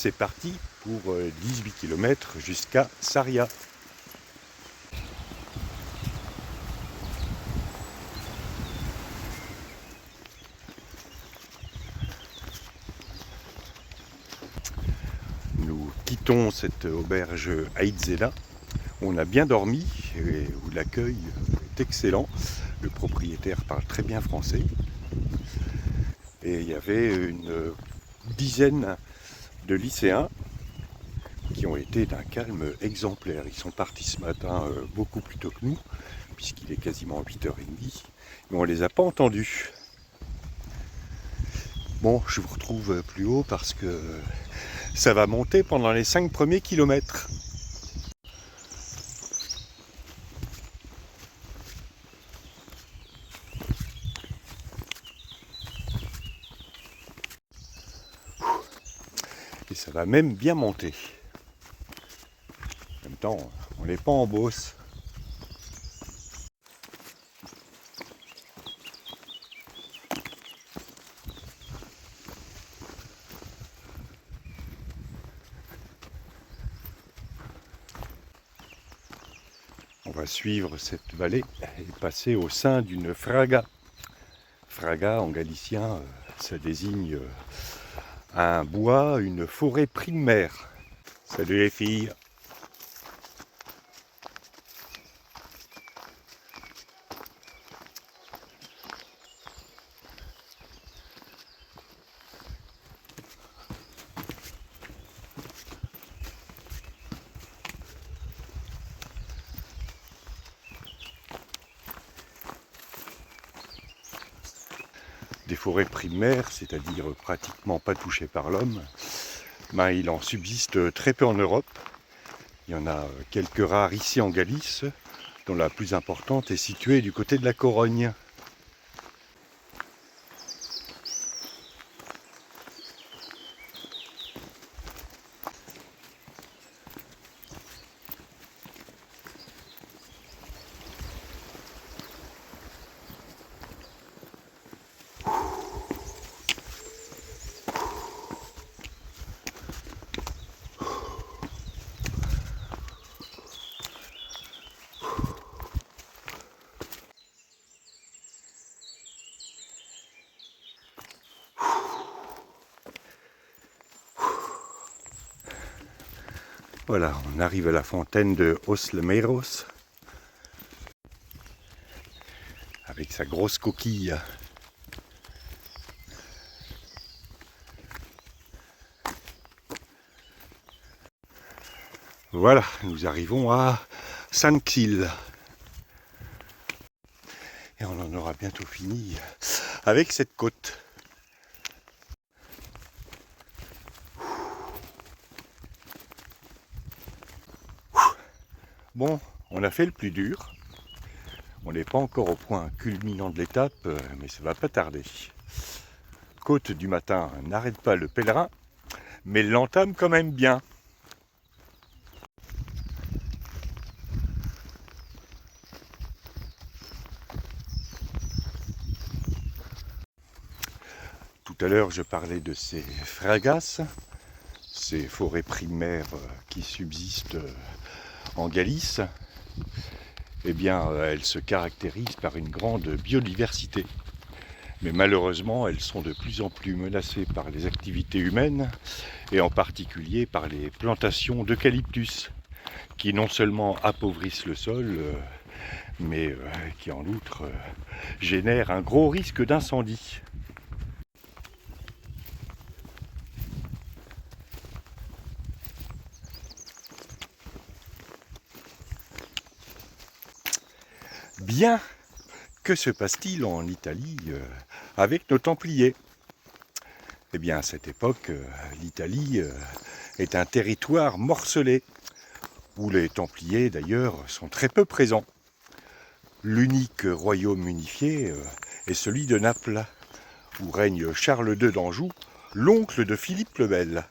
c'est parti pour 18 km jusqu'à Sarria. Nous quittons cette auberge à Itzela. On a bien dormi et où l'accueil est excellent. Le propriétaire parle très bien français. Et il y avait une dizaine de lycéens qui ont été d'un calme exemplaire. Ils sont partis ce matin beaucoup plus tôt que nous, puisqu'il est quasiment 8h30, mais on ne les a pas entendus. Bon, je vous retrouve plus haut parce que ça va monter pendant les 5 premiers kilomètres. Et ça va même bien monter. En même temps, on n'est pas en Beauce. On va suivre cette vallée et passer au sein d'une fraga. Fraga en galicien, ça désigne un bois, une forêt primaire. Salut les filles. Des forêts primaires, c'est-à-dire pratiquement pas touchées par l'homme, il en subsiste très peu en Europe. Il y en a quelques rares ici en Galice, dont la plus importante est située du côté de la Corogne. Voilà, on arrive à la fontaine de Os Lemeiros, avec sa grosse coquille. Voilà, nous arrivons à Sant Xil. Et on en aura bientôt fini avec cette côte. Bon, on a fait le plus dur. On n'est pas encore au point culminant de l'étape, mais ça va pas tarder. Côte du matin n'arrête pas le pèlerin, mais l'entame quand même bien. Tout à l'heure, je parlais de ces fragas, ces forêts primaires qui subsistent en Galice. Eh bien, elles se caractérisent par une grande biodiversité. Mais malheureusement, elles sont de plus en plus menacées par les activités humaines, et en particulier par les plantations d'eucalyptus, qui non seulement appauvrissent le sol, mais qui en outre génèrent un gros risque d'incendie. Bien, que se passe-t-il en Italie avec nos Templiers? Eh bien, à cette époque, l'Italie est un territoire morcelé, où les Templiers, d'ailleurs, sont très peu présents. L'unique royaume unifié est celui de Naples, où règne Charles II d'Anjou, l'oncle de Philippe le Bel.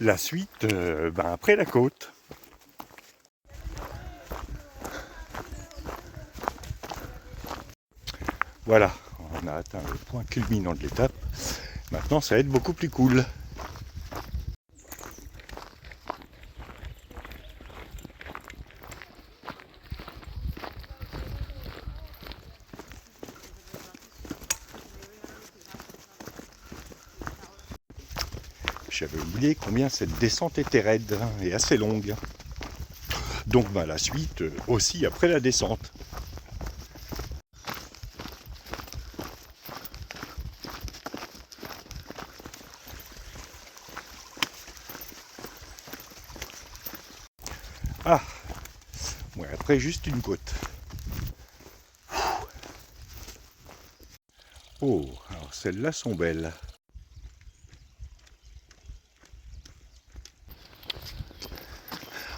La suite, après la côte. Voilà, on a atteint le point culminant de l'étape. Maintenant, ça va être beaucoup plus cool. J'avais oublié combien cette descente était raide et assez longue. Donc la suite aussi après la descente. Ah, ouais, après juste une côte. Oh, alors celles-là sont belles.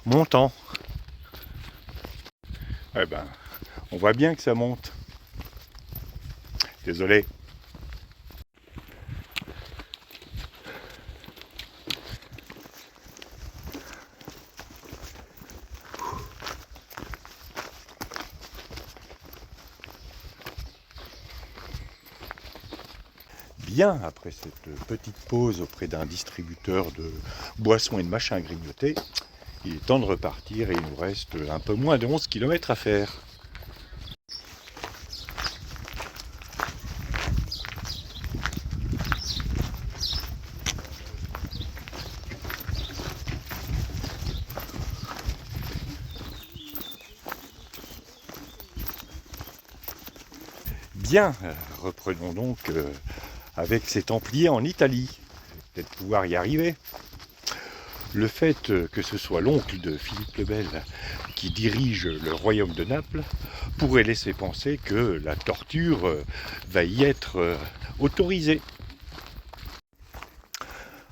Montant. Eh ben, on voit bien que ça monte. Désolé. Bien, après cette petite pause auprès d'un distributeur de boissons et de machins à grignoter, il est temps de repartir et il nous reste un peu moins de 11 km à faire. Bien, reprenons donc avec ces Templiers en Italie. Peut-être pouvoir y arriver. Le fait que ce soit l'oncle de Philippe le Bel qui dirige le royaume de Naples pourrait laisser penser que la torture va y être autorisée.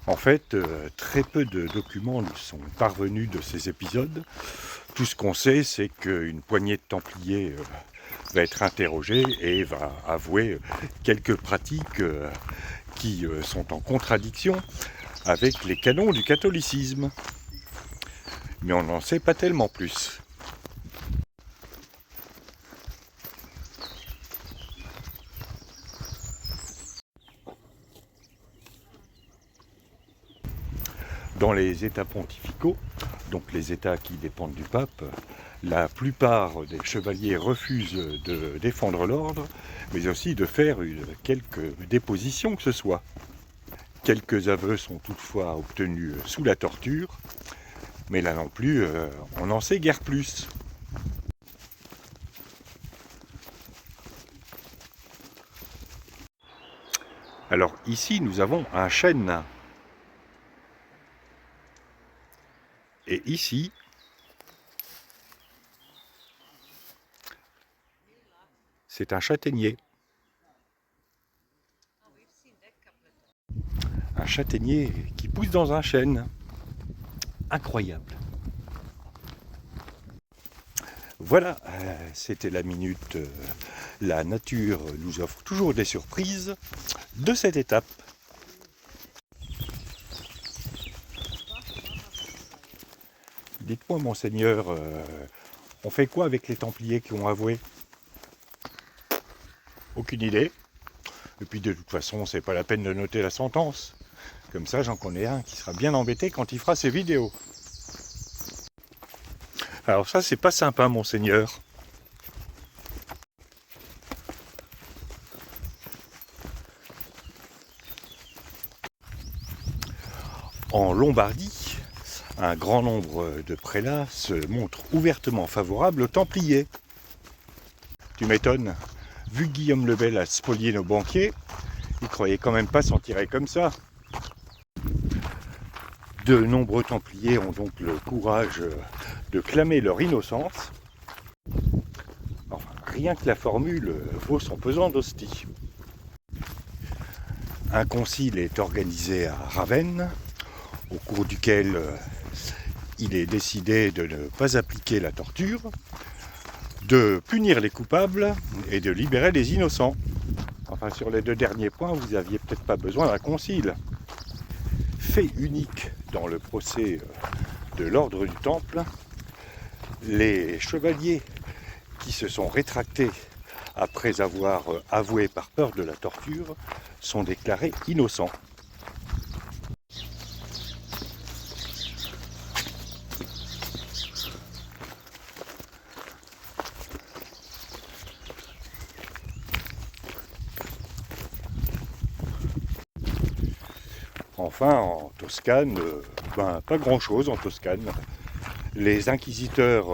En fait, très peu de documents nous sont parvenus de ces épisodes. Tout ce qu'on sait, c'est qu'une poignée de Templiers va être interrogée et va avouer quelques pratiques qui sont en contradiction avec les canons du catholicisme. Mais on n'en sait pas tellement plus. Dans les États pontificaux, donc les États qui dépendent du pape, la plupart des chevaliers refusent de défendre l'ordre, mais aussi de faire quelques dépositions que ce soit. Quelques aveux sont toutefois obtenus sous la torture, mais là non plus, on n'en sait guère plus. Alors ici, nous avons un chêne. Et ici, c'est un châtaignier. Un châtaignier qui pousse dans un chêne. Incroyable. Voilà, c'était la minute. La nature nous offre toujours des surprises de cette étape. Dites-moi, monseigneur, on fait quoi avec les Templiers qui ont avoué? Aucune idée. Et puis de toute façon, c'est pas la peine de noter la sentence. Comme ça, j'en connais un qui sera bien embêté quand il fera ses vidéos. Alors ça, c'est pas sympa, monseigneur. En Lombardie, un grand nombre de prélats se montrent ouvertement favorables aux Templiers. Tu m'étonnes, vu que Guillaume le Bel a spolié nos banquiers, il croyait quand même pas s'en tirer comme ça. De nombreux Templiers ont donc le courage de clamer leur innocence. Enfin, rien que la formule vaut son pesant d'hostie. Un concile est organisé à Ravenne, au cours duquel il est décidé de ne pas appliquer la torture, de punir les coupables et de libérer les innocents. Enfin, sur les deux derniers points, vous n'aviez peut-être pas besoin d'un concile. Fait unique dans le procès de l'ordre du Temple, les chevaliers qui se sont rétractés après avoir avoué par peur de la torture, sont déclarés innocents. Enfin, en Toscane, pas grand-chose en Toscane. Les inquisiteurs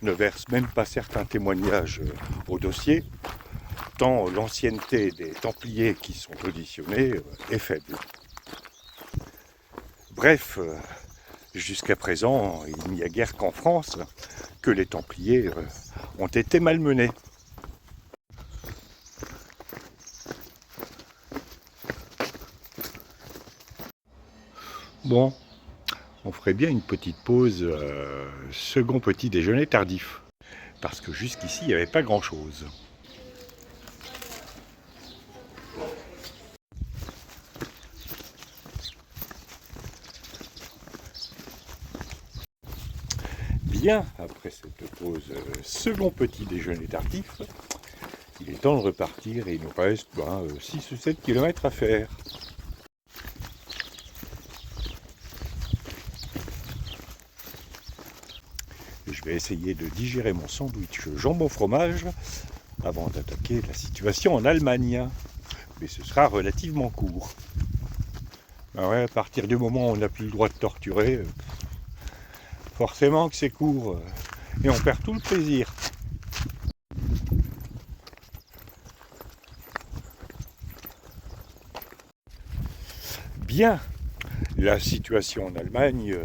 ne versent même pas certains témoignages au dossier, tant l'ancienneté des Templiers qui sont auditionnés est faible. Bref, jusqu'à présent, il n'y a guère qu'en France que les Templiers ont été malmenés. Bon, on ferait bien une petite pause, second petit déjeuner tardif. Parce que jusqu'ici, il n'y avait pas grand-chose. Bien, après cette pause second petit déjeuner tardif, il est temps de repartir et il nous reste 6 ou 7 km à faire. Je vais essayer de digérer mon sandwich jambon fromage avant d'attaquer la situation en Allemagne. Mais ce sera relativement court. Ben ouais, à partir du moment où on n'a plus le droit de torturer, forcément que c'est court et on perd tout le plaisir. Bien, la situation en Allemagne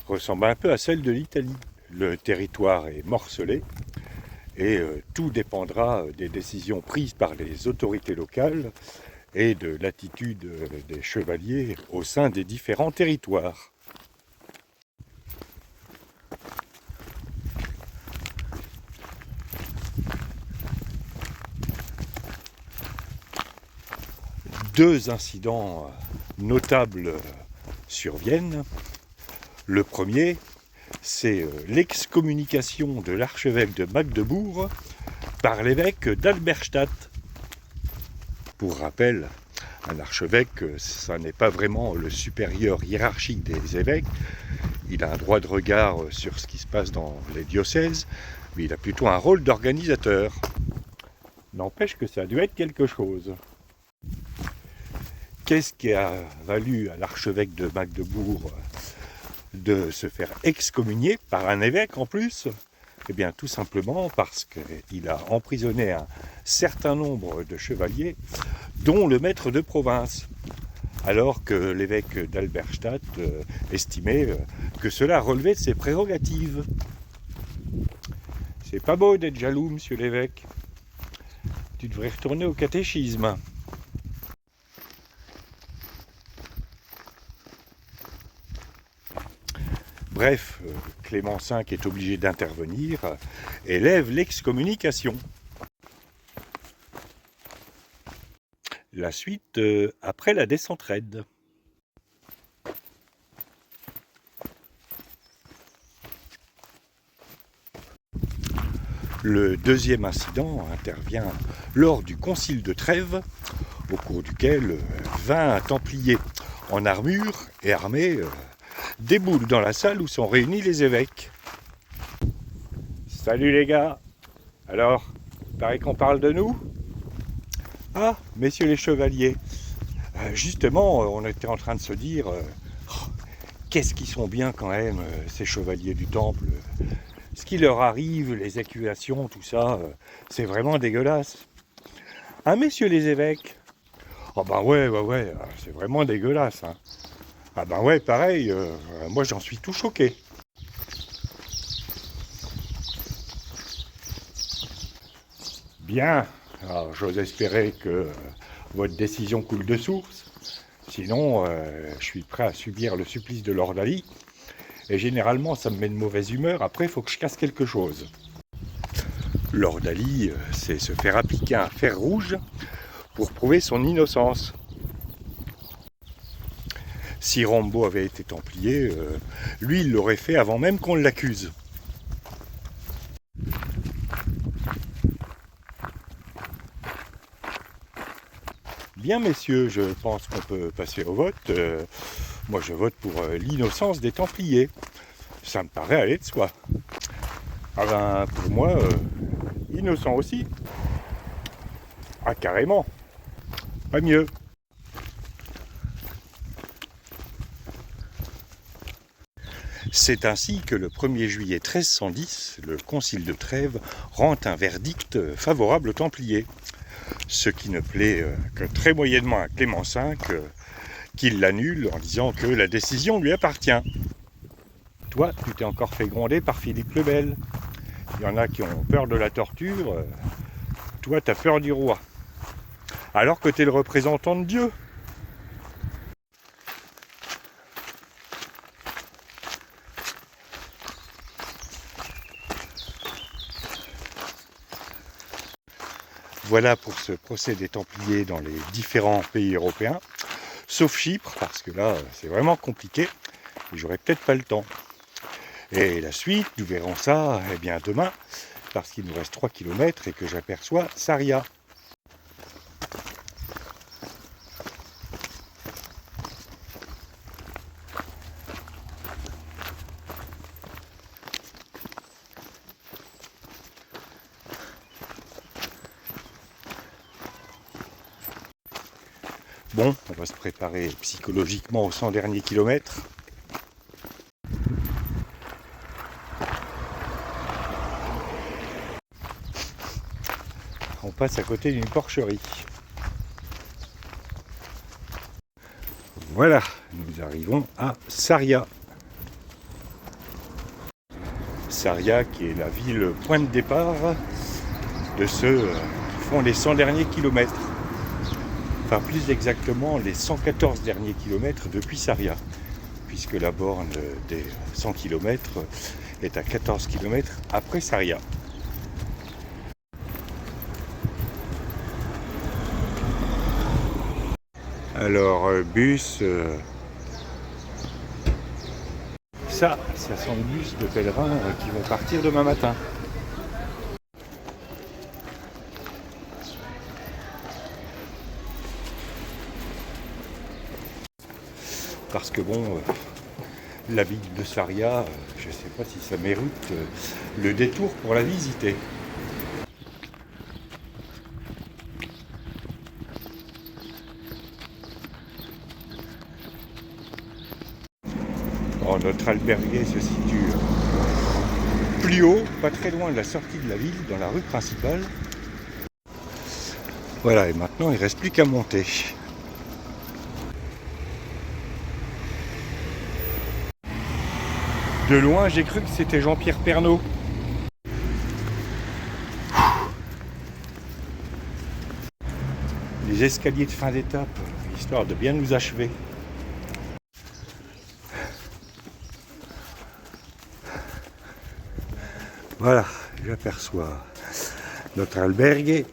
ressemble un peu à celle de l'Italie. Le territoire est morcelé et tout dépendra des décisions prises par les autorités locales et de l'attitude des chevaliers au sein des différents territoires. Deux incidents notables surviennent. Le premier, c'est l'excommunication de l'archevêque de Magdebourg par l'évêque d'Alberstadt. Pour rappel, un archevêque, ça n'est pas vraiment le supérieur hiérarchique des évêques. Il a un droit de regard sur ce qui se passe dans les diocèses, mais il a plutôt un rôle d'organisateur. N'empêche que ça a dû être quelque chose. Qu'est-ce qui a valu à l'archevêque de Magdebourg de se faire excommunier par un évêque en plus? Eh bien tout simplement parce qu'il a emprisonné un certain nombre de chevaliers, dont le maître de province, alors que l'évêque d'Alberstadt estimait que cela relevait de ses prérogatives. C'est pas beau d'être jaloux, monsieur l'évêque. Tu devrais retourner au catéchisme. Bref, Clément V est obligé d'intervenir et lève l'excommunication. La suite après la descente raide. Le deuxième incident intervient lors du concile de Trèves, au cours duquel 20 Templiers en armure et armés déboulent dans la salle où sont réunis les évêques. Salut les gars. Alors, il paraît qu'on parle de nous? Ah, messieurs les chevaliers, justement, on était en train de se dire, qu'est-ce qu'ils sont bien quand même, ces chevaliers du temple. Ce qui leur arrive, les accusations, tout ça, c'est vraiment dégueulasse. Hein, messieurs les évêques? Oh bah ouais, c'est vraiment dégueulasse. Hein. Ah bah ouais, pareil, moi j'en suis tout choqué. Bien, alors j'ose espérer que votre décision coule de source. Sinon, je suis prêt à subir le supplice de Lord Ali. Et généralement, ça me met de mauvaise humeur. Après, il faut que je casse quelque chose. Lord Ali, c'est se faire appliquer un fer rouge pour prouver son innocence. Si Rambo avait été templier, lui, il l'aurait fait avant même qu'on l'accuse. Bien messieurs, je pense qu'on peut passer au vote. Moi je vote pour l'innocence des Templiers. Ça me paraît aller de soi. Ah ben pour moi, innocent aussi. Ah carrément, pas mieux. C'est ainsi que le 1er juillet 1310, le concile de Trêves rend un verdict favorable aux Templiers. Ce qui ne plaît que très moyennement à Clément V, qui l'annule en disant que la décision lui appartient. Toi, tu t'es encore fait gronder par Philippe le Bel. Il y en a qui ont peur de la torture, toi tu as peur du roi. Alors que tu es le représentant de Dieu. Voilà pour ce procès des Templiers dans les différents pays européens, sauf Chypre, parce que là c'est vraiment compliqué, et j'aurai peut-être pas le temps. Et la suite, nous verrons ça eh bien, demain, parce qu'il nous reste 3 km et que j'aperçois Saria. Bon, on va se préparer psychologiquement aux 100 derniers kilomètres. On passe à côté d'une porcherie. Voilà, nous arrivons à Saria. Saria qui est la ville point de départ de ceux qui font les 100 derniers kilomètres. Enfin plus exactement les 114 derniers kilomètres depuis Saria, puisque la borne des 100 km est à 14 km après Saria. Alors bus, ça sent le bus de pèlerins qui vont partir demain matin. Parce que bon, la ville de Saria, je ne sais pas si ça mérite le détour pour la visiter. Oh, notre albergue se situe plus haut, pas très loin de la sortie de la ville, dans la rue principale. Voilà, et maintenant il ne reste plus qu'à monter. De loin, j'ai cru que c'était Jean-Pierre Pernaut. Les escaliers de fin d'étape, histoire de bien nous achever. Voilà, j'aperçois notre albergue.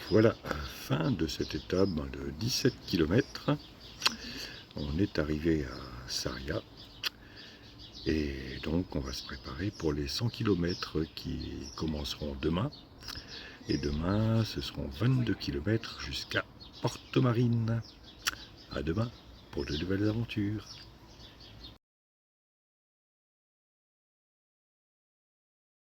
Voilà, fin de cette étape de 17 km. On est arrivé à Saria. Et donc on va se préparer pour les 100 km qui commenceront demain. Et demain, ce seront 22 km jusqu'à Porto Marine. À demain pour de nouvelles aventures.